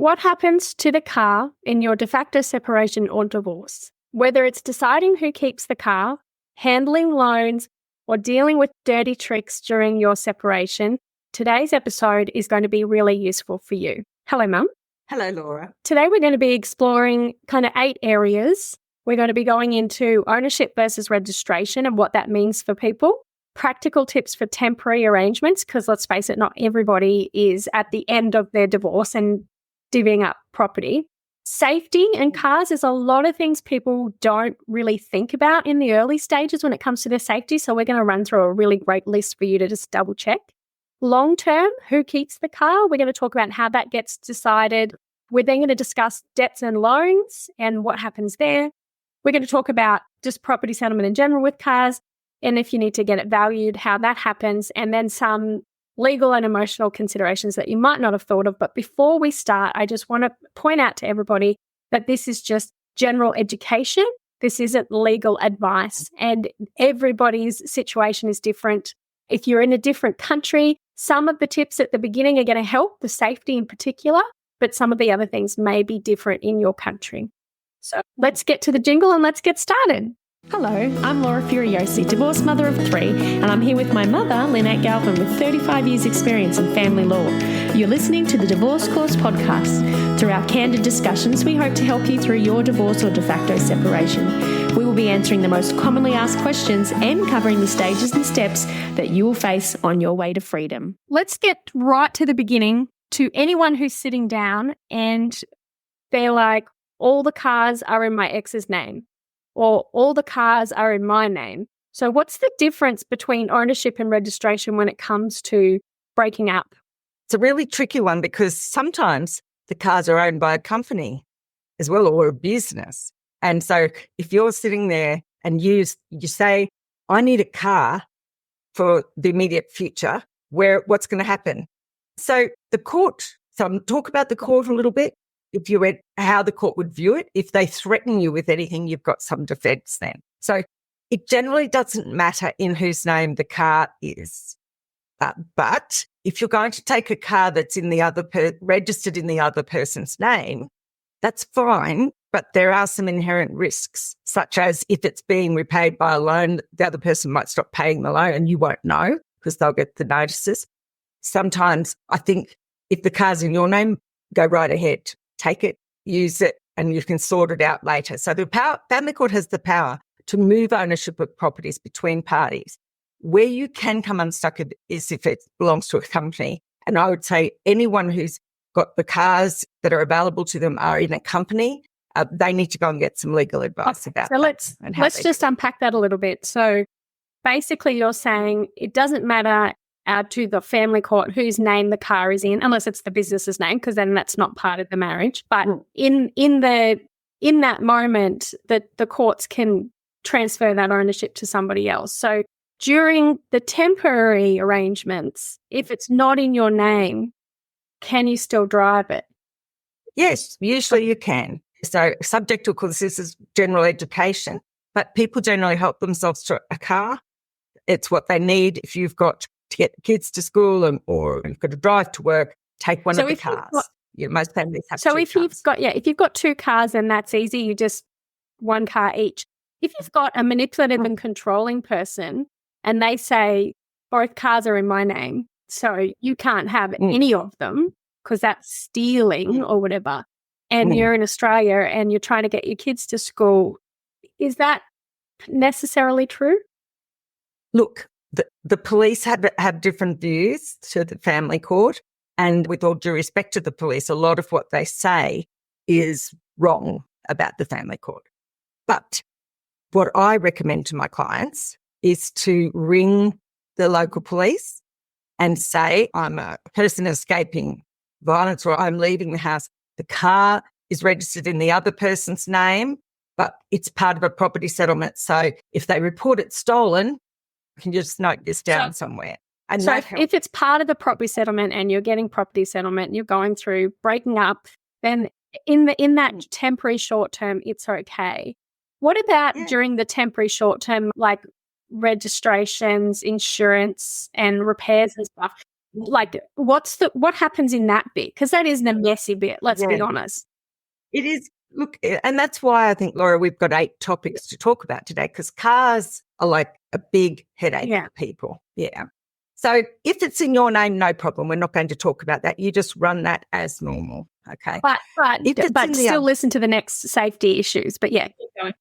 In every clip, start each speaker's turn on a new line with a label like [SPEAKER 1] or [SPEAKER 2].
[SPEAKER 1] What happens to the car in your de facto separation or divorce? Whether it's deciding who keeps the car, handling loans, or dealing with dirty tricks during your separation, today's episode is going to be really useful for you. Hello, Mum.
[SPEAKER 2] Hello, Laura.
[SPEAKER 1] Today we're going to be exploring kind of 8 areas. We're going to be going into ownership versus registration and what that means for people. Practical tips for temporary arrangements, because let's face it, not everybody is at the end of their divorce and divvying up property. Safety in cars is a lot of things people don't really think about in the early stages when it comes to their safety. So we're going to run through a really great list for you to just double check. Long term, who keeps the car? We're going to talk about how that gets decided. We're then going to discuss debts and loans and what happens there. We're going to talk about just property settlement in general with cars, and if you need to get it valued, how that happens, and then some legal and emotional considerations that you might not have thought of. But before we start, I just want to point out to everybody that this is just general education. This isn't legal advice, and everybody's situation is different. If you're in a different country, some of the tips at the beginning are going to help, the safety in particular, but some of the other things may be different in your country. So let's get to the jingle and let's get started.
[SPEAKER 3] Hello, I'm Laura Furiosi, divorced mother of 3, and I'm here with my mother, Lynette Galvin, with 35 years' experience in family law. You're listening to the Divorce Course podcast. Through our candid discussions, we hope to help you through your divorce or de facto separation. We will be answering the most commonly asked questions and covering the stages and steps that you will face on your way to freedom.
[SPEAKER 1] Let's get right to the beginning. To anyone who's sitting down and they're like, all the cars are in my ex's name, or all the cars are in my name. So what's the difference between ownership and registration when it comes to breaking up?
[SPEAKER 2] It's a really tricky one because sometimes the cars are owned by a company as well, or a business. And so if you're sitting there and you say, I need a car for the immediate future, what's going to happen? So talk about the court a little bit. If you read how the court would view it, if they threaten you with anything, you've got some defence then. So it generally doesn't matter in whose name the car is. But if you're going to take a car that's in the registered in the other person's name, that's fine. But there are some inherent risks, such as if it's being repaid by a loan, the other person might stop paying the loan and you won't know because they'll get the notices. Sometimes I think if the car's in your name, go right ahead. Take it, use it, and you can sort it out later. So the family court has the power to move ownership of properties between parties. Where you can come unstuck is if it belongs to a company. And I would say anyone who's got the cars that are available to them are in a company. They need to go and get some legal advice about that.
[SPEAKER 1] So let's just unpack that a little bit. So basically you're saying it doesn't matter to the family court whose name the car is in, unless it's the business's name, because then that's not part of the marriage. But in that moment, that the courts can transfer that ownership to somebody else. So during the temporary arrangements, if it's not in your name, can you still drive it?
[SPEAKER 2] Yes, usually you can. So subject to, of course, this is general education, but people generally help themselves to a car. It's what they need. If you've got to get the kids to school or you've got to drive to work, take one of the cars. Most families have two cars.
[SPEAKER 1] If you've got 2 cars, then that's easy. You just one car each. If you've got a manipulative and controlling person and they say both cars are in my name, so you can't have any of them because that's stealing or whatever, and you're in Australia and you're trying to get your kids to school, is that necessarily true?
[SPEAKER 2] Look, the police have different views to the family court, and with all due respect to the police, a lot of what they say is wrong about the family court. But what I recommend to my clients is to ring the local police and say, I'm a person escaping violence or I'm leaving the house. The car is registered in the other person's name, but it's part of a property settlement. So if they report it stolen, you can just note this down somewhere. And
[SPEAKER 1] so if it's part of the property settlement and you're getting property settlement and you're going through breaking up, then in that temporary short term, it's okay. What about during the temporary short term, like registrations, insurance and repairs and stuff? like, what happens in that bit? Because that isn't a messy bit, let's be honest.
[SPEAKER 2] It is. Look, and that's why I think, Laura, we've got 8 topics to talk about today, because cars are like a big headache for people. Yeah. So if it's in your name, no problem. We're not going to talk about that. You just run that as normal. Okay.
[SPEAKER 1] But still listen to the next safety issues. But yeah, keep going.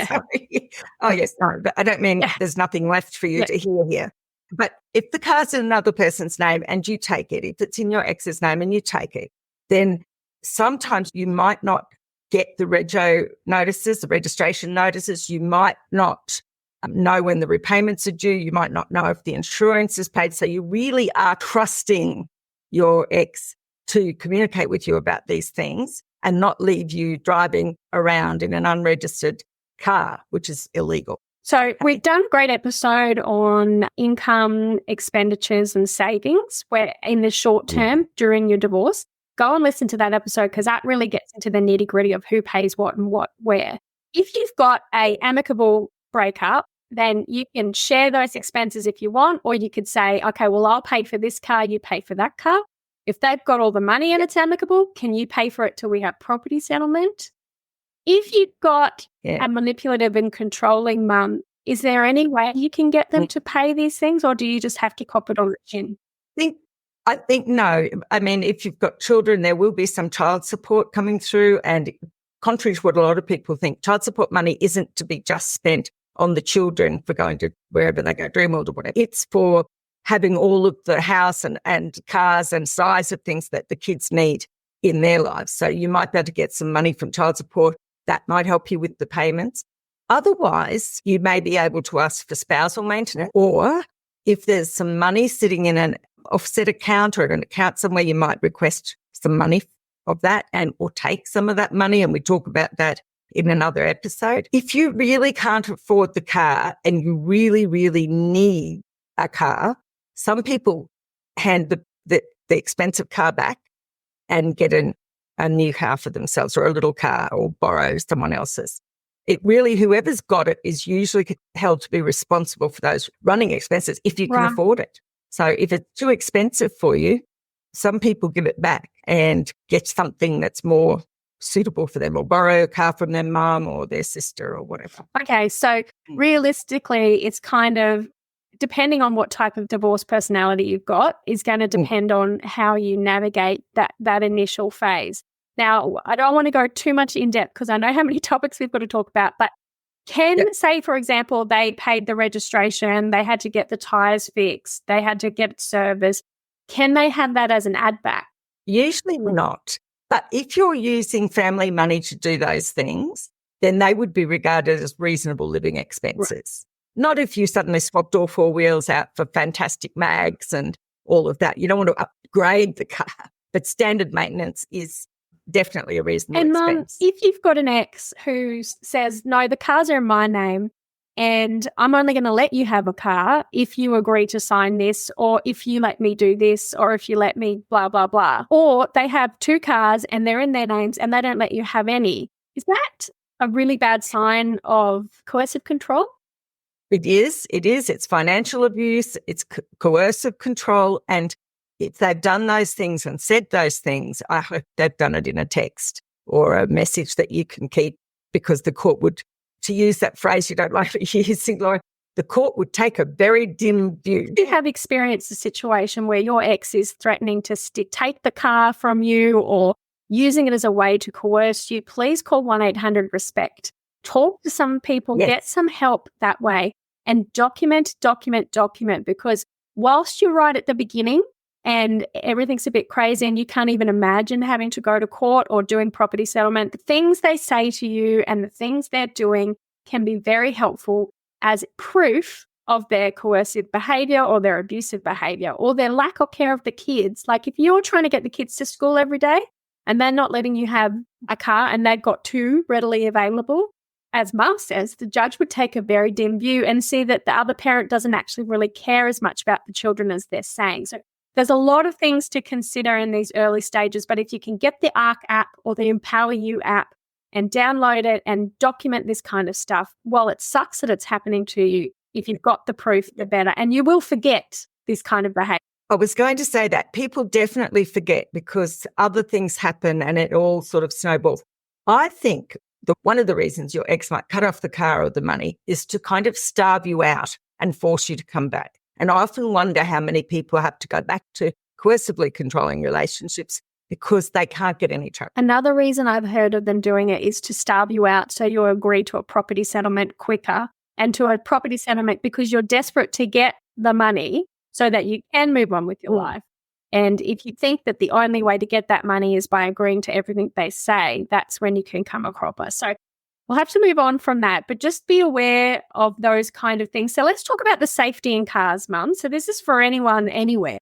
[SPEAKER 2] Sorry. Oh, yes. No, but I don't mean there's nothing left for you to hear here. But if the car's in another person's name and you take it, if it's in your ex's name and you take it, then sometimes you might not get the rego notices, the registration notices. You might not know when the repayments are due. You might not know if the insurance is paid. So you really are trusting your ex to communicate with you about these things and not leave you driving around in an unregistered car, which is illegal.
[SPEAKER 1] So we've done a great episode on income, expenditures and savings where in the short term during your divorce. Go and listen to that episode because that really gets into the nitty gritty of who pays what and what where. If you've got a amicable breakup, then you can share those expenses if you want, or you could say, okay, well, I'll pay for this car, you pay for that car. If they've got all the money and it's amicable, can you pay for it till we have property settlement? If you've got a manipulative and controlling mum, is there any way you can get them to pay these things, or do you just have to cop it on the chin?
[SPEAKER 2] I think no. I mean, if you've got children, there will be some child support coming through. And contrary to what a lot of people think, child support money isn't to be just spent on the children for going to wherever they go, Dreamworld or whatever. It's for having all of the house and cars and size of things that the kids need in their lives. So you might be able to get some money from child support. That might help you with the payments. Otherwise, you may be able to ask for spousal maintenance, or if there's some money sitting in an offset account or an account somewhere, you might request some money of that or take some of that money. And we talk about that in another episode. If you really can't afford the car and you really, really need a car, some people hand the expensive car back and get a new car for themselves, or a little car, or borrow someone else's. It really, whoever's got it is usually held to be responsible for those running expenses if you can afford it. So if it's too expensive for you, some people give it back and get something that's more suitable for them, or borrow a car from their mum or their sister or whatever.
[SPEAKER 1] Okay, so realistically, it's kind of, depending on what type of divorce personality you've got, is going to depend on how you navigate that initial phase. Now, I don't want to go too much in depth because I know how many topics we've got to talk about, but say, for example, they paid the registration, they had to get the tyres fixed, they had to get it serviced. Can they have that as an add back?
[SPEAKER 2] Usually not. But if you're using family money to do those things, then they would be regarded as reasonable living expenses. Not if you suddenly swapped all 4 wheels out for fantastic mags and all of that. You don't want to upgrade the car, but standard maintenance is definitely a reasonable expense.
[SPEAKER 1] If you've got an ex who says, no, the cars are in my name and I'm only going to let you have a car if you agree to sign this, or if you let me do this, or if you let me blah, blah, blah. Or they have 2 cars and they're in their names and they don't let you have any. Is that a really bad sign of coercive control?
[SPEAKER 2] It is. It's financial abuse. It's coercive control. And if they've done those things and said those things, I hope they've done it in a text or a message that you can keep, because the court would, to use that phrase you don't like using, Laura, the court would take a very dim view.
[SPEAKER 1] You have experienced a situation where your ex is threatening to take the car from you or using it as a way to coerce you. Please call 1-800-RESPECT. Talk to some people, get some help that way, and document, because whilst you're right at the beginning, and everything's a bit crazy and you can't even imagine having to go to court or doing property settlement, the things they say to you and the things they're doing can be very helpful as proof of their coercive behaviour or their abusive behaviour or their lack of care of the kids. Like if you're trying to get the kids to school every day and they're not letting you have a car and they've got 2 readily available, as Mel says, the judge would take a very dim view and see that the other parent doesn't actually really care as much about the children as they're saying. So there's a lot of things to consider in these early stages, but if you can get the ARC app or the Empower You app and download it and document this kind of stuff, while it sucks that it's happening to you, if you've got the proof, the better. And you will forget this kind of behavior.
[SPEAKER 2] I was going to say that people definitely forget because other things happen and it all sort of snowballs. I think one of the reasons your ex might cut off the car or the money is to kind of starve you out and force you to come back. And I often wonder how many people have to go back to coercively controlling relationships because they can't get any traction.
[SPEAKER 1] Another reason I've heard of them doing it is to starve you out so you agree to a property settlement quicker and to a property settlement because you're desperate to get the money so that you can move on with your life. And if you think that the only way to get that money is by agreeing to everything they say, that's when you can come a cropper. So we'll have to move on from that, but just be aware of those kind of things. So let's talk about the safety in cars, Mum. So this is for anyone, anywhere.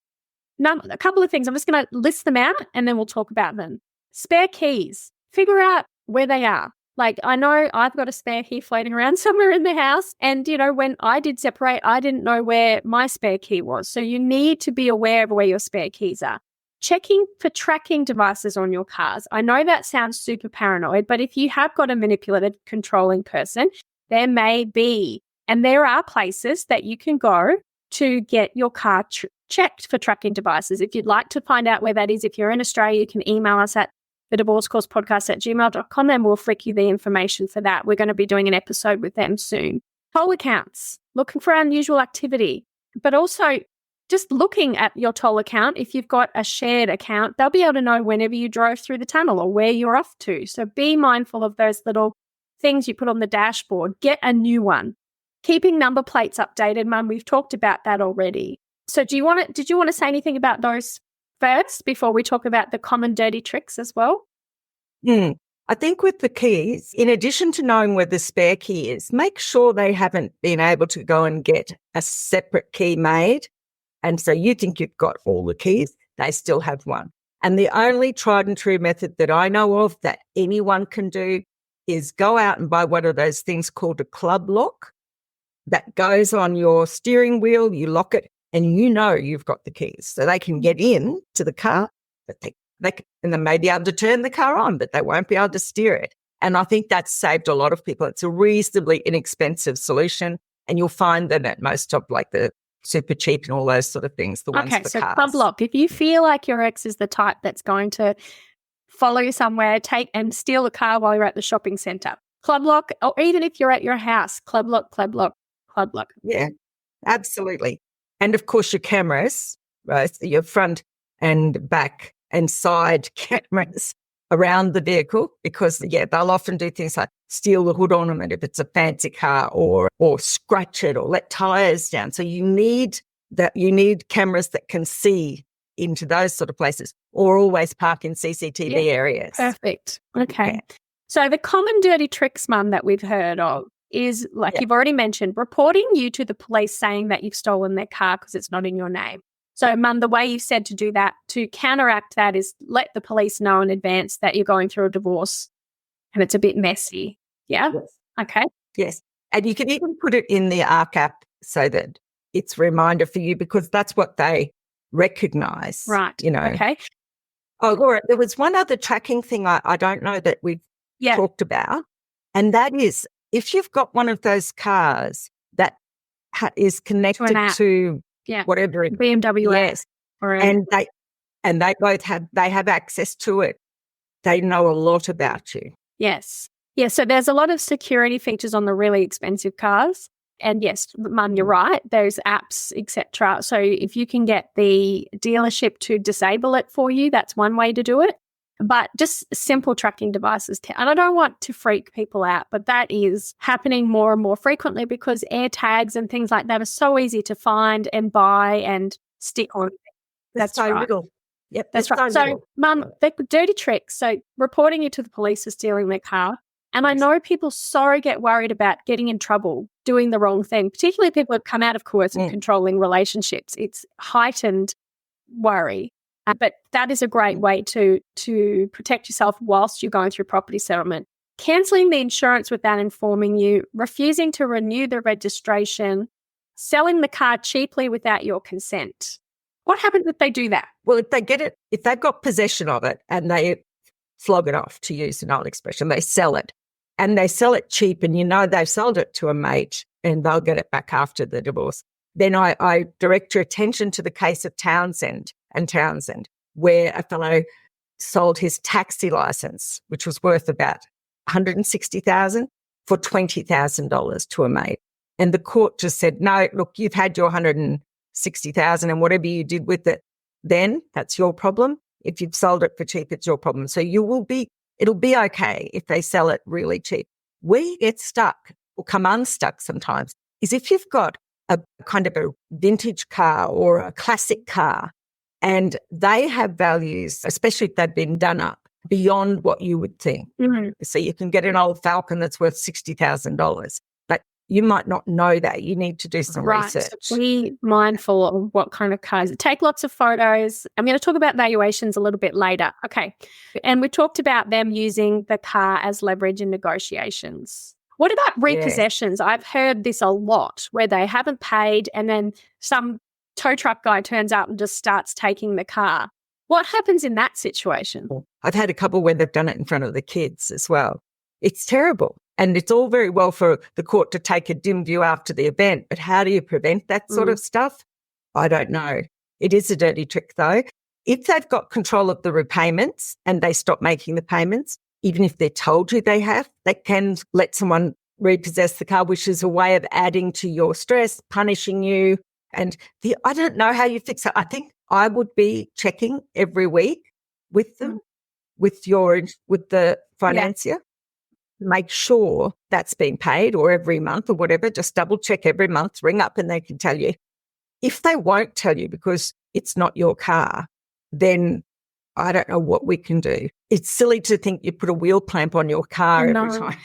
[SPEAKER 1] A couple of things. I'm just going to list them out and then we'll talk about them. Spare keys. Figure out where they are. Like, I know I've got a spare key floating around somewhere in the house. And, when I did separate, I didn't know where my spare key was. So you need to be aware of where your spare keys are. Checking for tracking devices on your cars. I know that sounds super paranoid, but if you have got a manipulative, controlling person, there may be. And there are places that you can go to get your car checked for tracking devices. If you'd like to find out where that is, if you're in Australia, you can email us at thedivorcecourspodcast@gmail.com and we'll flick you the information for that. We're going to be doing an episode with them soon. Toll accounts, looking for unusual activity, but also just looking at your toll account. If you've got a shared account, they'll be able to know whenever you drove through the tunnel or where you're off to. So be mindful of those little things you put on the dashboard. Get a new one. Keeping number plates updated, Mum, we've talked about that already. So did you want to say anything about those first before we talk about the common dirty tricks as well?
[SPEAKER 2] I think with the keys, in addition to knowing where the spare key is, make sure they haven't been able to go and get a separate key made. And so you think you've got all the keys, they still have one. And the only tried and true method that I know of that anyone can do is go out and buy one of those things called a club lock that goes on your steering wheel, you lock it, and you've got the keys. So they can get in to the car, but and they may be able to turn the car on, but they won't be able to steer it. And I think that's saved a lot of people. It's a reasonably inexpensive solution. And you'll find that at most of like the super cheap and all those sort of things, the ones for
[SPEAKER 1] so
[SPEAKER 2] cars.
[SPEAKER 1] club lock. If you feel like your ex is the type that's going to follow you somewhere, take and steal a car while you're at the shopping centre, club lock, or even if you're at your house, club lock, club lock, club lock.
[SPEAKER 2] Yeah, absolutely. And of course, your cameras, right? Your front and back and side cameras around the vehicle, because they'll often do things like steal the hood ornament if it's a fancy car, or scratch it or let tires down. So you need cameras that can see into those sort of places, or always park in CCTV areas.
[SPEAKER 1] Perfect. Okay. Yeah. So the common dirty tricks, Mum, that we've heard of is, like you've already mentioned, reporting you to the police saying that you've stolen their car because it's not in your name. So, Mum, the way you've said to do that, to counteract that, is let the police know in advance that you're going through a divorce and it's a bit messy. Yeah?
[SPEAKER 2] Yes.
[SPEAKER 1] Okay.
[SPEAKER 2] Yes. And you can even put it in the ARC app so that it's a reminder for you, because that's what they recognise.
[SPEAKER 1] Right. Okay.
[SPEAKER 2] Oh, Laura, there was one other tracking thing I don't know that we've talked about, and that is if you've got one of those cars that is connected to whatever it,
[SPEAKER 1] BMW,
[SPEAKER 2] yes, and they both have access to it. They know a lot about you.
[SPEAKER 1] Yes. Yeah, so there's a lot of security features on the really expensive cars. And yes, Mum, you're right, there's apps, etc. So if you can get the dealership to disable it for you, that's one way to do it. But just simple tracking devices. And I don't want to freak people out, but that is happening more and more frequently because air tags and things like that are so easy to find and buy and stick on.
[SPEAKER 2] That's so
[SPEAKER 1] right.
[SPEAKER 2] little. Yep,
[SPEAKER 1] that's right. So, Mum, the dirty tricks. So reporting you to the police for stealing their car. And I know people get worried about getting in trouble, doing the wrong thing, particularly people who come out of coercive controlling relationships. It's heightened worry. But that is a great way to protect yourself whilst you're going through property settlement. Cancelling the insurance without informing you, refusing to renew the registration, selling the car cheaply without your consent. What happens if they do that?
[SPEAKER 2] Well, if they get it, if they've got possession of it and they flog it off, to use an old expression, they sell it. And they sell it cheap, and they've sold it to a mate and they'll get it back after the divorce. then I direct your attention to the case of Townsend, where a fellow sold his taxi license, which was worth about $160,000 for $20,000 to a mate. And the court just said, no, look, you've had your $160,000 and whatever you did with it, then that's your problem. If you've sold it for cheap, it's your problem. So it'll be okay if they sell it really cheap. Where you get stuck or come unstuck sometimes is if you've got a kind of a vintage car or a classic car and they have values, especially if they've been done up, beyond what you would think.
[SPEAKER 1] Mm-hmm.
[SPEAKER 2] So you can get an old Falcon that's worth $60,000, but you might not know that. You need to do some research.
[SPEAKER 1] So be mindful of what kind of cars. Take lots of photos. I'm going to talk about valuations a little bit later. Okay. And we talked about them using the car as leverage in negotiations. What about repossessions? Yeah. I've heard this a lot where they haven't paid and then some tow truck guy turns up and just starts taking the car. What happens in that situation?
[SPEAKER 2] I've had a couple where they've done it in front of the kids as well. It's terrible. And it's all very well for the court to take a dim view after the event, but how do you prevent that sort of stuff? I don't know. It is a dirty trick though. If they've got control of the repayments and they stop making the payments, even if they're told you they have, they can let someone repossess the car, which is a way of adding to your stress, punishing you. And I don't know how you fix it. I think I would be checking every week with them, with the financier. Make sure that's been paid, or every month or whatever. Just double check every month, ring up and they can tell you. If they won't tell you because it's not your car, then I don't know what we can do. It's silly to think you put a wheel clamp on your car every time.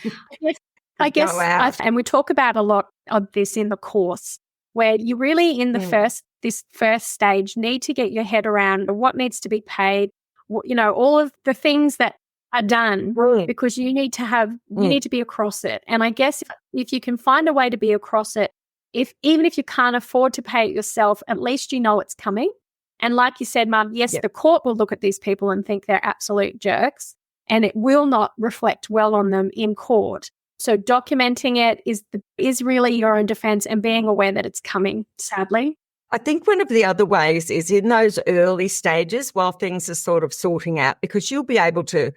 [SPEAKER 1] I guess, and we talk about a lot of this in the course, where you really in this first stage need to get your head around what needs to be paid, all of the things that are done, because you need to be across it. And I guess if you can find a way to be across it, even if you can't afford to pay it yourself, at least you know it's coming. And like you said, Mum, yes, the court will look at these people and think they're absolute jerks, and it will not reflect well on them in court. So documenting it is really your own defense and being aware that it's coming, sadly.
[SPEAKER 2] I think one of the other ways is in those early stages while things are sort of sorting out, because you'll be able to,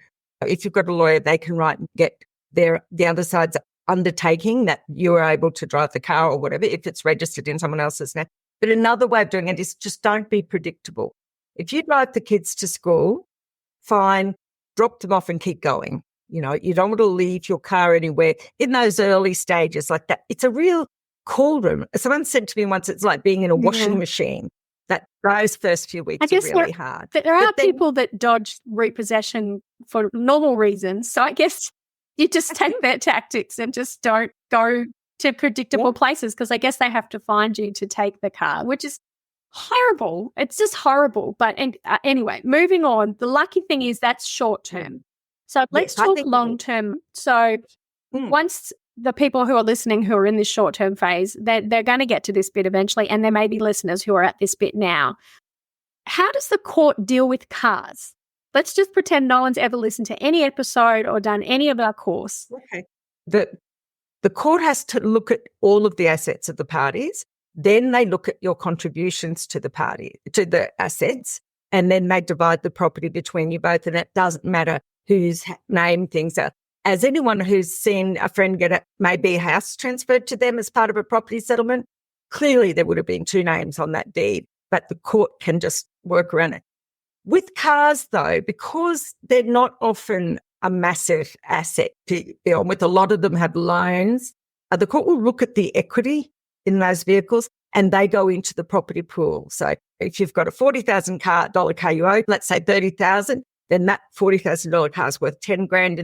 [SPEAKER 2] if you've got a lawyer, they can write and get the other side's undertaking that you are able to drive the car or whatever, if it's registered in someone else's name. But another way of doing it is just don't be predictable. If you drive the kids to school, fine, drop them off and keep going. You don't want to leave your car anywhere in those early stages like that. It's a real cauldron. Someone said to me once, it's like being in a washing machine. That those first few weeks are really hard.
[SPEAKER 1] But there are people that dodge repossession for normal reasons. So I guess you just take their tactics and just don't go to predictable places, because I guess they have to find you to take the car, which is horrible. It's just horrible. But anyway, moving on. The lucky thing is that's short term. So let's talk long term. So once the people who are listening who are in this short term phase, they're going to get to this bit eventually, and there may be listeners who are at this bit now. How does the court deal with cars? Let's just pretend no one's ever listened to any episode or done any of our course.
[SPEAKER 2] Okay. The court has to look at all of the assets of the parties. Then they look at your contributions to the assets, and then they divide the property between you both. And it doesn't matter whose name things are. As anyone who's seen a friend get maybe a house transferred to them as part of a property settlement, clearly there would have been two names on that deed, but the court can just work around it. With cars, though, because they're not often a massive asset to be on with, a lot of them have loans, the court will look at the equity in those vehicles and they go into the property pool. So if you've got a $40,000 car you owe, let's say $30,000, then that $40,000 car is worth $10,000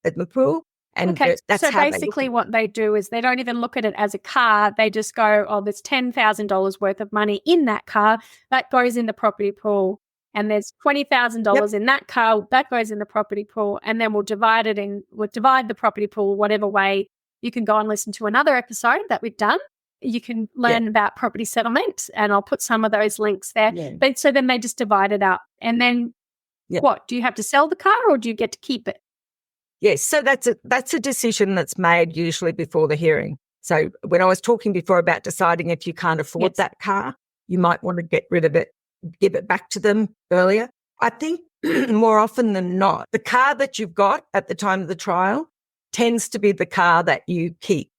[SPEAKER 2] in the pool. And that's
[SPEAKER 1] so
[SPEAKER 2] how
[SPEAKER 1] basically what they do is they don't even look at it as a car. They just go, oh, there's $10,000 worth of money in that car. That goes in the property pool. And there's $20,000 in that car. That goes in the property pool. And then we'll divide the property pool whatever way. You can go and listen to another episode that we've done. You can learn about property settlement, and I'll put some of those links there. Yeah. But so then they just divide it up. And then what? Do you have to sell the car or do you get to keep it?
[SPEAKER 2] Yes, so that's a decision that's made usually before the hearing. So when I was talking before about deciding if you can't afford that car, you might want to get rid of it, give it back to them earlier. I think more often than not, the car that you've got at the time of the trial tends to be the car that you keep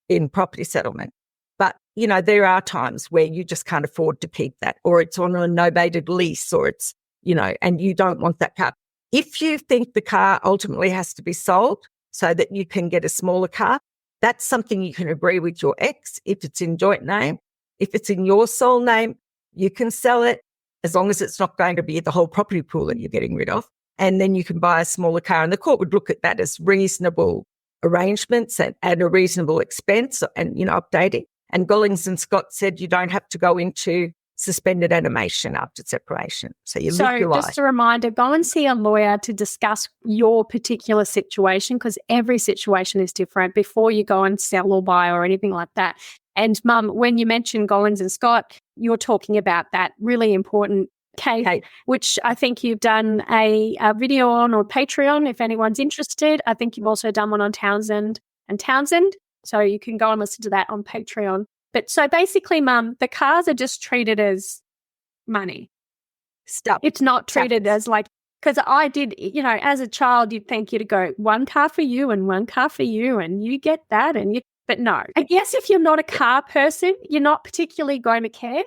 [SPEAKER 2] in property settlement. But, you know, there are times where you just can't afford to keep that, or it's on a novated lease, or it's, you know, and you don't want that car. If you think the car ultimately has to be sold so that you can get a smaller car, that's something you can agree with your ex if it's in joint name. If it's in your sole name, you can sell it as long as it's not going to be the whole property pool that you're getting rid of. And then you can buy a smaller car. And the court would look at that as reasonable arrangements and a reasonable expense and, you know, updating. And Gollings and Scott said you don't have to go into suspended animation after separation. So you live your life.
[SPEAKER 1] Just a reminder, go and see a lawyer to discuss your particular situation, because every situation is different before you go and sell or buy or anything like that. And Mum, when you mentioned Gollings and Scott, you're talking about that really important case, which I think you've done a video on Patreon if anyone's interested. I think you've also done one on Townsend and Townsend. So you can go and listen to that on Patreon. But so basically, Mum, the cars are just treated as money.
[SPEAKER 2] Stuff.
[SPEAKER 1] It's not treated as like, because I did, you know, as a child, you'd think you'd go, one car for you and one car for you and you get that. But no, I guess if you're not a car person, you're not particularly going to care.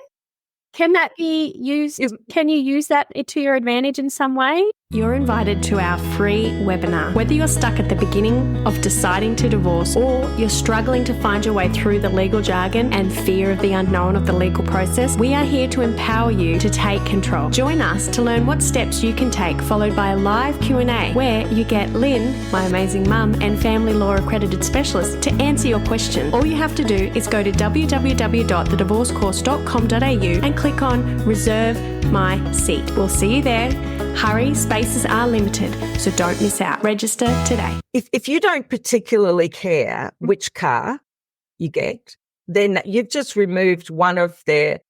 [SPEAKER 1] Can that be used? Can you use that to your advantage in some way?
[SPEAKER 3] You're invited to our free webinar. Whether you're stuck at the beginning of deciding to divorce or you're struggling to find your way through the legal jargon and fear of the unknown of the legal process, we are here to empower you to take control. Join us to learn what steps you can take, followed by a live Q&A where you get Lynn, my amazing mum, and family law accredited specialist to answer your question. All you have to do is go to www.thedivorcecourse.com.au and click on Reserve My Seat. We'll see you there. Hurry, spaces are limited, so don't miss out. Register today.
[SPEAKER 2] If you don't particularly care which car you get, then you've just removed one of their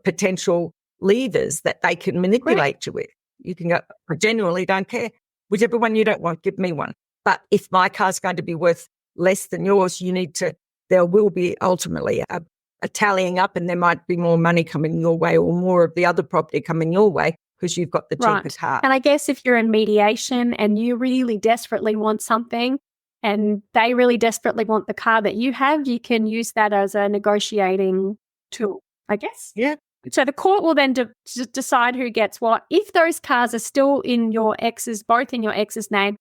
[SPEAKER 2] potential levers that they can manipulate you with. You can go, I genuinely don't care. Whichever one you don't want, give me one. But if my car's going to be worth less than yours, there will be ultimately a tallying up, and there might be more money coming your way or more of the other property coming your way, because you've got the cheaper car.
[SPEAKER 1] And I guess if you're in mediation and you really desperately want something and they really desperately want the car that you have, you can use that as a negotiating tool, I guess.
[SPEAKER 2] Yeah.
[SPEAKER 1] So the court will then decide who gets what. If those cars are still in both in your ex's name,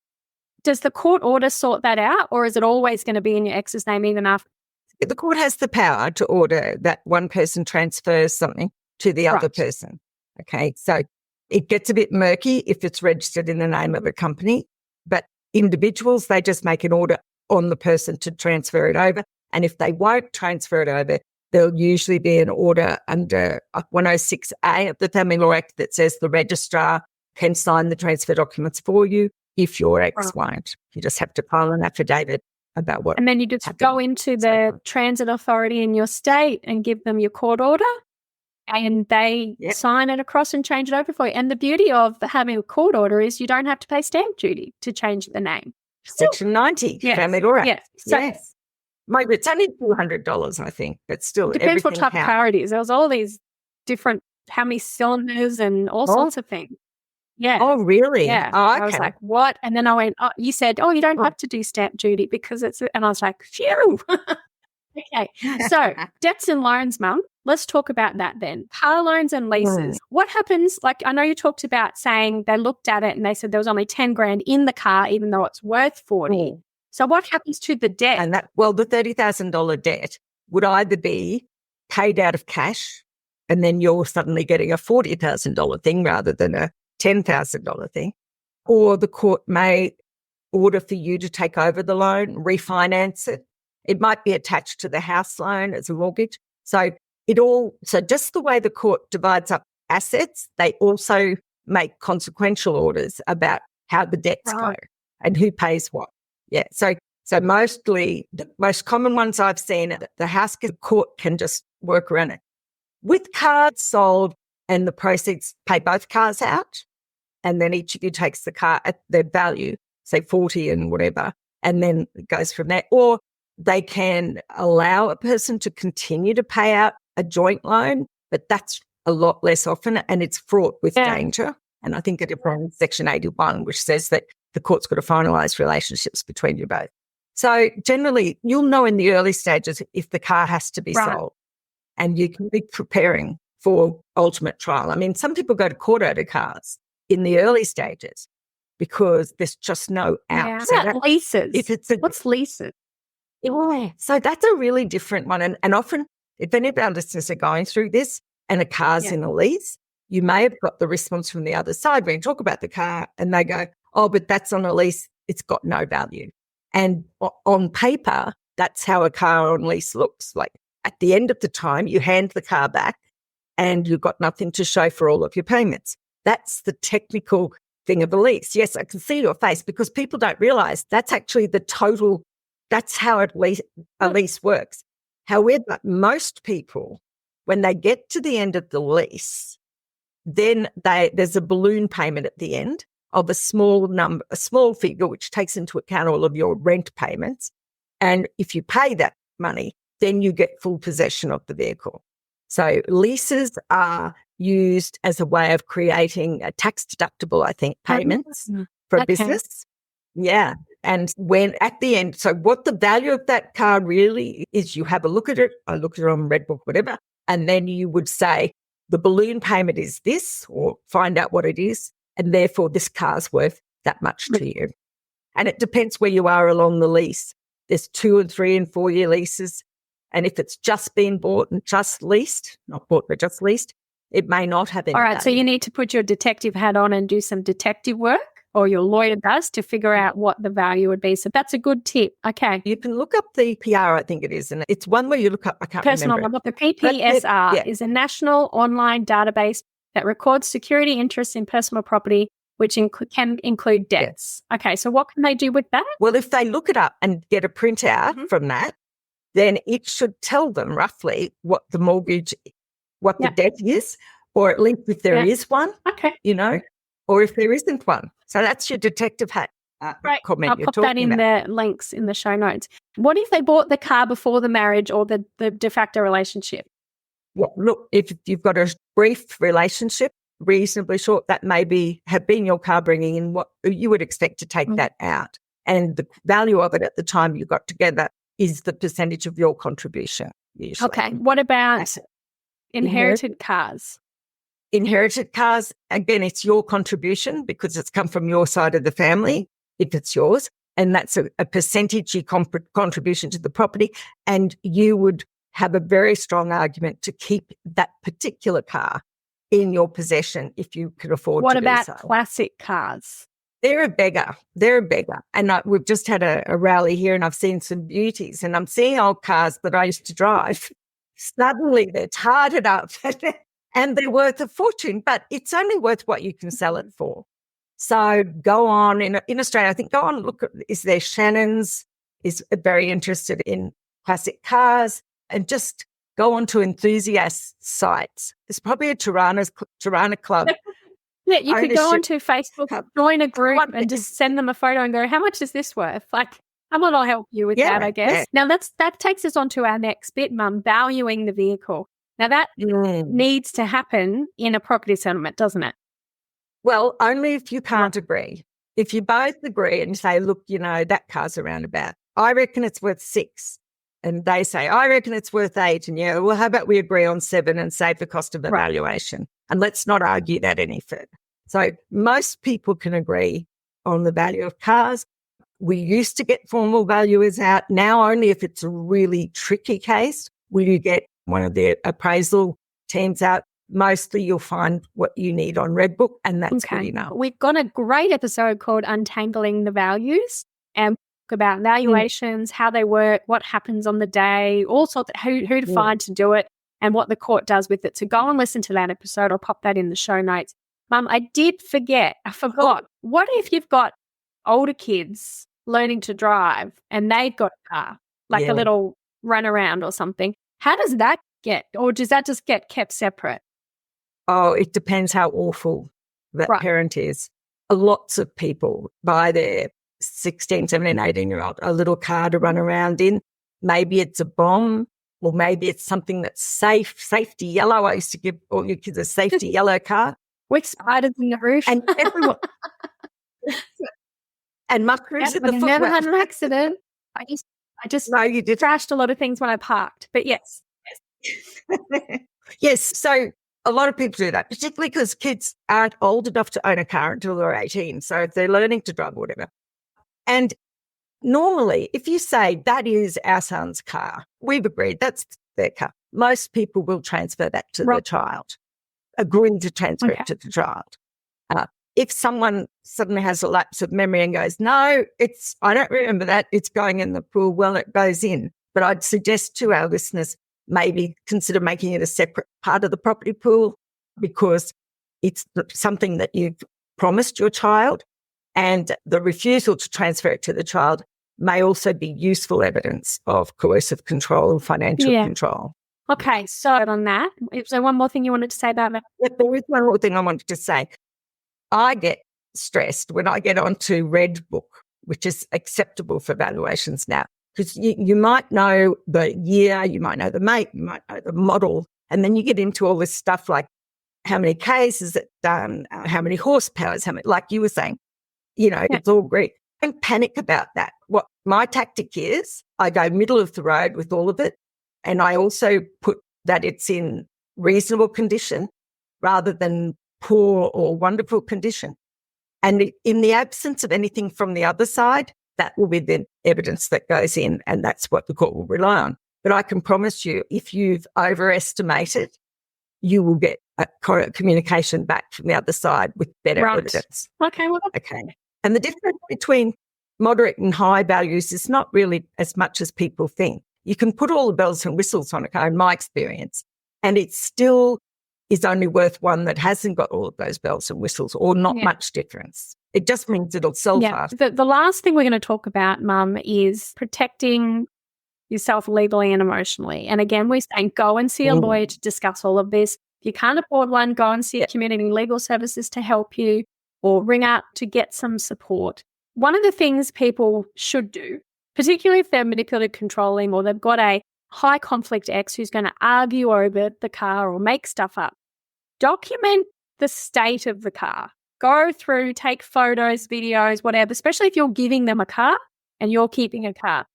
[SPEAKER 1] does the court order sort that out, or is it always going to be in your ex's name even after?
[SPEAKER 2] The court has the power to order that one person transfers something to the other person. Okay. So it gets a bit murky if it's registered in the name of a company, but individuals, they just make an order on the person to transfer it over. And if they won't transfer it over, there'll usually be an order under 106A of the Family Law Act that says the registrar can sign the transfer documents for you if your ex won't. You just have to file an affidavit about what.
[SPEAKER 1] And then you just go into the transit authority in your state and give them your court order. And they sign it across and change it over for you. And the beauty of having a court order is you don't have to pay stamp duty to change the name.
[SPEAKER 2] Section 90, Family Law Act.
[SPEAKER 1] Yes. So,
[SPEAKER 2] Maybe it's only $200, I think, but still.
[SPEAKER 1] Depends what type of car it is. There was all these different, how many cylinders and all sorts of things. Yeah.
[SPEAKER 2] Oh, really?
[SPEAKER 1] Yeah.
[SPEAKER 2] Oh, okay.
[SPEAKER 1] I was like, what? And then I went, you said, you don't have to do stamp duty because it's, and I was like, phew. Okay. So debts and loans, Mum. Let's talk about that then. Car loans and leases. What happens? Like, I know you talked about saying they looked at it and they said there was only 10 grand in the car, even though it's worth 40. So what happens to the debt?
[SPEAKER 2] And the $30,000 debt would either be paid out of cash and then you're suddenly getting a $40,000 thing rather than a $10,000 thing, or the court may order for you to take over the loan, refinance it. It might be attached to the house loan as a mortgage. So just the way the court divides up assets, they also make consequential orders about how the debts go and who pays what. Yeah. So mostly the most common ones I've seen, the house court can just work around it. With cars sold and the proceeds, pay both cars out, and then each of you takes the car at their value, say 40 and whatever, and then it goes from there. Or They can allow a person to continue to pay out a joint loan, but that's a lot less often, and it's fraught with danger. And I think it applies Section 81, which says that the court's got to finalise relationships between you both. So generally, you'll know in the early stages if the car has to be sold, and you can be preparing for ultimate trial. I mean, some people go to court over cars in the early stages because there's just no out.
[SPEAKER 1] Yeah.
[SPEAKER 2] So
[SPEAKER 1] What about leases? What's leases?
[SPEAKER 2] Yeah. So that's a really different one. And often, if any of our listeners are going through this and a car's in a lease, you may have got the response from the other side when you talk about the car and they go, oh, but that's on a lease. It's got no value. And on paper, that's how a car on lease looks. Like at the end of the time, you hand the car back and you've got nothing to show for all of your payments. That's the technical thing of a lease. Yes, I can see your face because people don't realize that's actually the total. That's how a lease works. However, most people, when they get to the end of the lease, then there's a balloon payment at the end of a small figure, which takes into account all of your rent payments. And if you pay that money, then you get full possession of the vehicle. So leases are used as a way of creating a tax deductible, I think, payments for a business. Yeah. And when at the end, so what the value of that car really is, you have a look at it. I look at it on Redbook, whatever. And then you would say the balloon payment is this, or find out what it is. And therefore this car's worth that much to you. And it depends where you are along the lease. There's 2 and 3 and 4 year leases. And if it's just been bought and just leased, not bought, but just leased, it may not have any
[SPEAKER 1] All right.
[SPEAKER 2] value.
[SPEAKER 1] So you need to put your detective hat on and do some detective work, or your lawyer does, to figure out what the value would be. So that's a good tip. Okay.
[SPEAKER 2] You can look up the PR, I think it is. And it's one where you look up, I can't
[SPEAKER 1] Personal
[SPEAKER 2] remember.
[SPEAKER 1] number. The PPSR is a national online database that records security interests in personal property, which can include debts. Yes. Okay. So what can they do with that?
[SPEAKER 2] Well, if they look it up and get a printout from that, then it should tell them roughly what the mortgage, what the debt is, or at least if there is one, or if there isn't one. So that's your detective hat comment.
[SPEAKER 1] I'll pop that in the links in the show notes. What if they bought the car before the marriage or the de facto relationship?
[SPEAKER 2] Well, look, if you've got a brief relationship, reasonably short, that may have been your car bringing in what you would expect to take that out. And the value of it at the time you got together is the percentage of your contribution, usually. Okay.
[SPEAKER 1] What about inherited cars?
[SPEAKER 2] Inherited cars, again, it's your contribution because it's come from your side of the family, if it's yours, and that's a percentage contribution to the property, and you would have a very strong argument to keep that particular car in your possession if you could afford to do so.
[SPEAKER 1] What about classic cars?
[SPEAKER 2] They're a beggar. And we've just had a rally here and I've seen some beauties, and I'm seeing old cars that I used to drive. Suddenly they're tarted up and they're worth a fortune, but it's only worth what you can sell it for. So go on in Australia, I think go on and look at, is there Shannon's is very interested in classic cars, and just go on to enthusiast sites. There's probably a Tirana club.
[SPEAKER 1] Yeah, you could go onto Facebook, join a group and just send them a photo and go, how much is this worth? Like, someone will help you with that, I guess. Yeah. Now, that takes us on to our next bit, Mum, valuing the vehicle. Now, that needs to happen in a property settlement, doesn't it?
[SPEAKER 2] Well, only if you can't agree. If you both agree and say, look, that car's around about, I reckon it's worth 6. And they say, I reckon it's worth 8. And well, how about we agree on 7 and save the cost of the valuation? And let's not argue that any further. So most people can agree on the value of cars. We used to get formal valuers out. Now only if it's a really tricky case will you get one of the appraisal teams out. Mostly you'll find what you need on Redbook, and that's good enough.
[SPEAKER 1] We've got a great episode called Untangling the Values, and about valuations, how they work, what happens on the day, all sorts of who to find to do it, and what the court does with it. So go and listen to that episode. I'll pop that in the show notes. Mum, I forgot. What if you've got older kids learning to drive and they've got a car, like a little run around or something? How does that get, or does that just get kept separate?
[SPEAKER 2] Oh, it depends how awful that parent is. Lots of people buy their 16, 17, 18-year-old a little car to run around in. maybe it's a bomb, or maybe it's something that's safe, safety yellow. I used to give all your kids a safety yellow car.
[SPEAKER 1] With spiders in the roof.
[SPEAKER 2] And everyone, and mushrooms in the
[SPEAKER 1] I've
[SPEAKER 2] footwell.
[SPEAKER 1] never had an accident. I just
[SPEAKER 2] No, you did.
[SPEAKER 1] trashed a lot of things when I parked. But yes.
[SPEAKER 2] Yes. So a lot of people do that, particularly because kids aren't old enough to own a car until they're 18. So if they're learning to drive or whatever. And normally, if you say that is our son's car, we've agreed that's their car, most people will transfer that to the child, agree to transfer it to the child. If someone suddenly has a lapse of memory and goes, no, I don't remember that, it's going in the pool, well, it goes in. But I'd suggest to our listeners, maybe consider making it a separate part of the property pool, because it's something that you've promised your child, and the refusal to transfer it to the child may also be useful evidence of coercive control and financial control.
[SPEAKER 1] Okay, so on that, is there one more thing you wanted to say about that?
[SPEAKER 2] There is one more thing I wanted to say. I get stressed when I get onto Red Book, which is acceptable for valuations now, because you might know the year, you might know the make, you might know the model, and then you get into all this stuff like how many Ks is it done, how many horsepower, like you were saying, it's all great. Don't panic about that. What my tactic is, I go middle of the road with all of it, and I also put that it's in reasonable condition rather than poor or wonderful condition. And in the absence of anything from the other side, that will be the evidence that goes in, and that's what the court will rely on. But I can promise you, if you've overestimated, you will get a communication back from the other side with better evidence.
[SPEAKER 1] Okay.
[SPEAKER 2] And the difference between moderate and high values is not really as much as people think. You can put all the bells and whistles on a car, in my experience, and it still is only worth one that hasn't got all of those bells and whistles, or not much difference. It just means it'll sell fast.
[SPEAKER 1] The last thing we're going to talk about, Mum, is protecting yourself legally and emotionally. And again, we're saying go and see a lawyer to discuss all of this. If you can't afford one, go and see community legal services to help you, or ring out to get some support. One of the things people should do, particularly if they're manipulative controlling, or they've got a high conflict ex who's going to argue over the car or make stuff up, document the state of the car. Go through, take photos, videos, whatever, especially if you're giving them a car and you're keeping a car.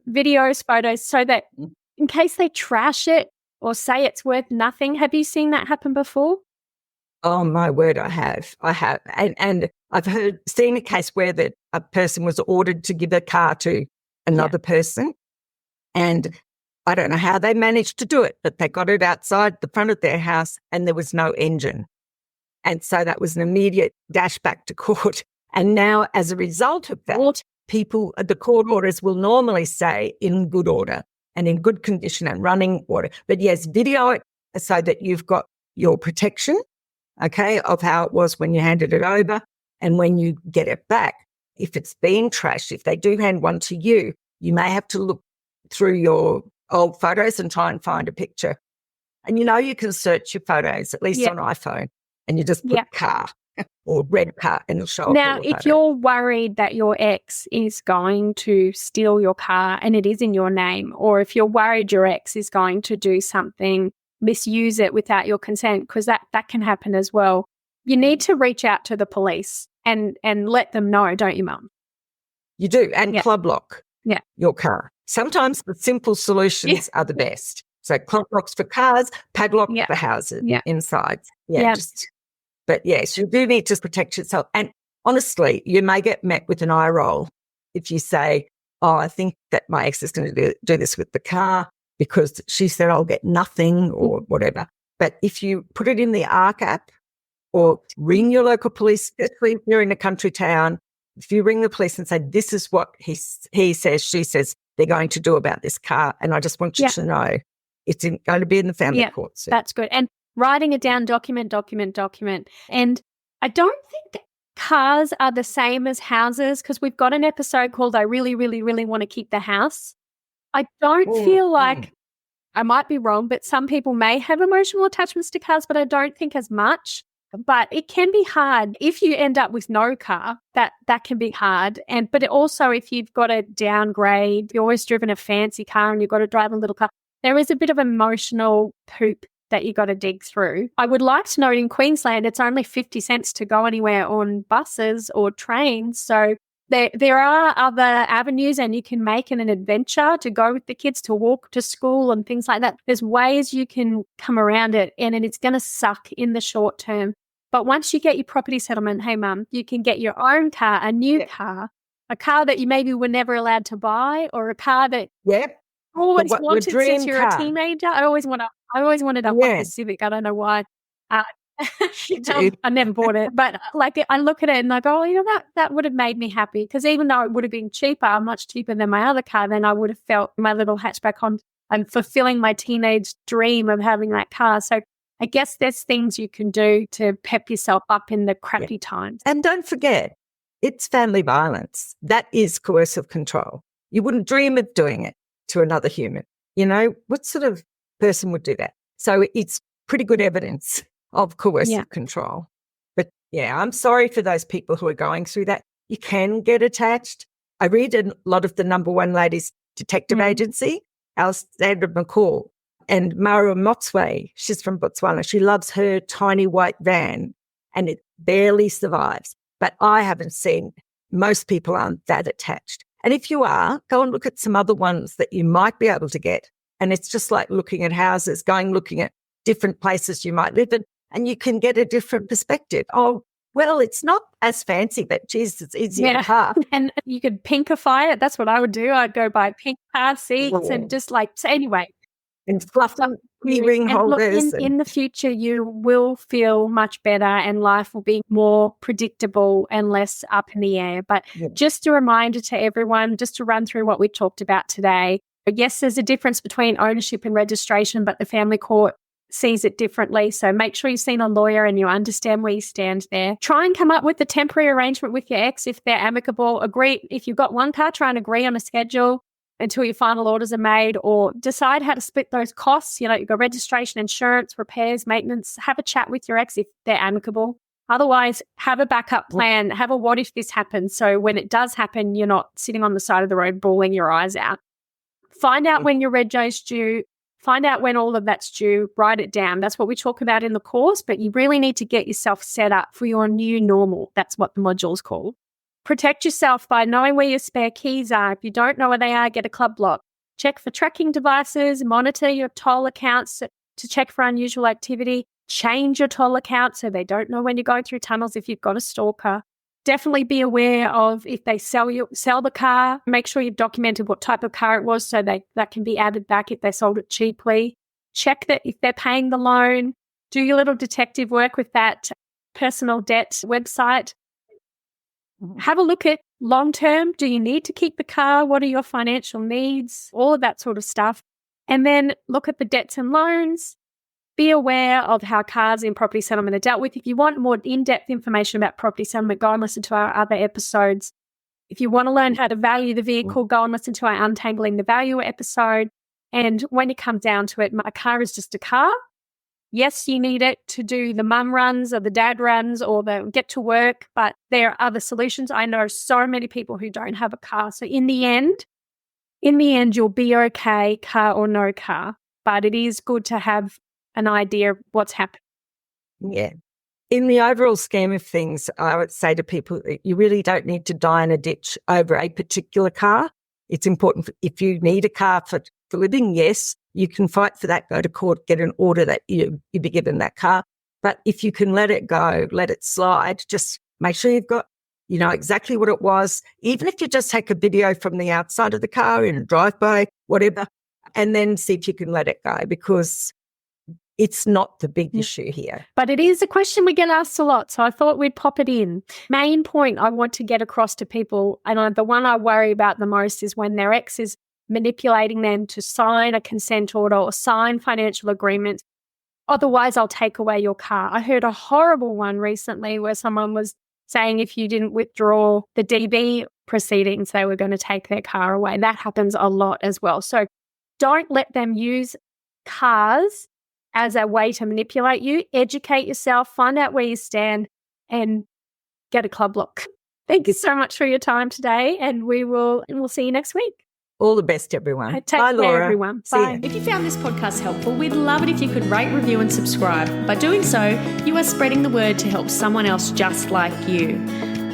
[SPEAKER 1] Videos, photos, so that in case they trash it or say it's worth nothing. Have you seen that happen before?
[SPEAKER 2] Oh, my word, I have. And I've seen a case where a person was ordered to give a car to another person, and I don't know how they managed to do it, but they got it outside the front of their house and there was no engine. And so that was an immediate dash back to court. And now, as a result of that, the court orders will normally say in good order and in good condition and running order. But yes, video it so that you've got your protection, of how it was when you handed it over. And when you get it back, if it's been trashed, if they do hand one to you, you may have to look through your old photos and try and find a picture. And you can search your photos, at least on iPhone, and you just put car or red car and it'll show up.
[SPEAKER 1] Now, if you're worried that your ex is going to steal your car and it is in your name, or if you're worried your ex is going to do something, misuse it without your consent, because that can happen as well, you need to reach out to the police and let them know, don't you, Mum?
[SPEAKER 2] You do, and club lock your car. Sometimes the simple solutions are the best. So club locks for cars, padlock for houses inside. But yes, you do need to protect yourself. And honestly, you may get met with an eye roll if you say, oh, I think that my ex is going to do this with the car because she said I'll get nothing or whatever. But if you put it in the ARC app or ring your local police, especially if you're in a country town, if you ring the police and say, this is what he says, she says they're going to do about this car, and I just want you to know it's going to be in the family court soon.
[SPEAKER 1] That's good. And writing it down, document. And I don't think cars are the same as houses, because we've got an episode called I Really, Really, Really Want to Keep the House. I don't feel like, I might be wrong, but some people may have emotional attachments to cars, but I don't think as much. But it can be hard if you end up with no car. That can be hard. But also, if you've got to downgrade, you've always driven a fancy car and you've got to drive a little car, there is a bit of emotional poop that you got to dig through. I would like to note in Queensland, it's only 50 cents to go anywhere on buses or trains. So there are other avenues, and you can make it an adventure to go with the kids, to walk to school and things like that. There's ways you can come around it, and it's going to suck in the short term. But once you get your property settlement, hey, Mum, you can get your own car, a new car, a car that you maybe were never allowed to buy, or a car that always wanted since you're a teenager. I always wanted a Honda Civic. I don't know why. I never bought it, but like I look at it and I go, that would have made me happy, because even though it would have been cheaper, much cheaper than my other car, then I would have felt my little hatchback on and fulfilling my teenage dream of having that car. So I guess there's things you can do to pep yourself up in the crappy times.
[SPEAKER 2] And don't forget, it's family violence. That is coercive control. You wouldn't dream of doing it to another human. What sort of person would do that? So it's pretty good evidence of coercive control. But I'm sorry for those people who are going through that. You can get attached. I read a lot of the Number One Ladies Detective Agency, Alexandra McCall, and Mara Motsway. She's from Botswana. She loves her tiny white van and it barely survives. But I haven't seen, most people aren't that attached. And if you are, go and look at some other ones that you might be able to get. And it's just like looking at houses, looking at different places you might live in, and you can get a different perspective. Oh, well, it's not as fancy, but geez, it's easier to park.
[SPEAKER 1] And you could pinkify it. That's what I would do. I'd go buy pink car seats and just so anyway.
[SPEAKER 2] And fluff up ring holders.
[SPEAKER 1] Look, in the future, you will feel much better and life will be more predictable and less up in the air. But just a reminder to everyone, just to run through what we talked about today. Yes, there's a difference between ownership and registration, but the family court sees it differently. So make sure you've seen a lawyer and you understand where you stand there. Try and come up with a temporary arrangement with your ex if they're amicable. Agree. If you've got one car, try and agree on a schedule until your final orders are made, or decide how to split those costs. You've got registration, insurance, repairs, maintenance. Have a chat with your ex if they're amicable. Otherwise, have a backup plan. Have a what if this happens. So when it does happen, you're not sitting on the side of the road bawling your eyes out. Find out when your rego's due. Find out when all of that's due. Write it down. That's what we talk about in the course, but you really need to get yourself set up for your new normal. That's what the module's called. Protect yourself by knowing where your spare keys are. If you don't know where they are, get a club lock. Check for tracking devices. Monitor your toll accounts to check for unusual activity. Change your toll account so they don't know when you're going through tunnels if you've got a stalker. Definitely be aware of if they sell the car. Make sure you've documented what type of car it was so that can be added back if they sold it cheaply. Check that if they're paying the loan. Do your little detective work with that personal debt website. Have a look at long term. Do you need to keep the car? What are your financial needs? All of that sort of stuff. And then look at the debts and loans. Be aware of how cars in property settlement are dealt with. If you want more in-depth information about property settlement, go and listen to our other episodes. If you want to learn how to value the vehicle, go and listen to our Untangling the Value episode. And when it comes down to it, a car is just a car. Yes, you need it to do the mum runs or the dad runs or the get to work, but there are other solutions. I know so many people who don't have a car. So in the end, you'll be okay, car or no car. But it is good to have an idea of what's happening.
[SPEAKER 2] Yeah. In the overall scheme of things, I would say to people that you really don't need to die in a ditch over a particular car. It's important if you need a car for living, yes, you can fight for that, go to court, get an order that you be given that car. But if you can let it go, let it slide, just make sure you've got, exactly what it was. Even if you just take a video from the outside of the car in a drive-by, whatever, and then see if you can let it go, because it's not the big issue here.
[SPEAKER 1] But it is a question we get asked a lot, so I thought we'd pop it in. Main point I want to get across to people, and the one I worry about the most, is when their ex is manipulating them to sign a consent order or sign financial agreements. Otherwise, I'll take away your car. I heard a horrible one recently where someone was saying if you didn't withdraw the DB proceedings, they were going to take their car away. That happens a lot as well. So don't let them use cars as a way to manipulate you. Educate yourself, find out where you stand, and get a club lock. Thank you so much for your time today, and we'll see you next week.
[SPEAKER 2] All the best, everyone.
[SPEAKER 1] Take
[SPEAKER 2] Bye,
[SPEAKER 1] care,
[SPEAKER 2] Laura.
[SPEAKER 1] everyone.
[SPEAKER 2] See
[SPEAKER 1] Bye.
[SPEAKER 2] ya.
[SPEAKER 3] If you found this podcast helpful, we'd love it if you could rate, review and subscribe. By doing so, you are spreading the word to help someone else just like you.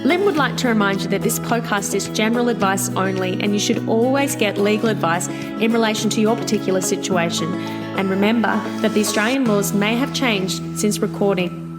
[SPEAKER 3] Lynn would like to remind you that this podcast is general advice only, and you should always get legal advice in relation to your particular situation. And remember that the Australian laws may have changed since recording.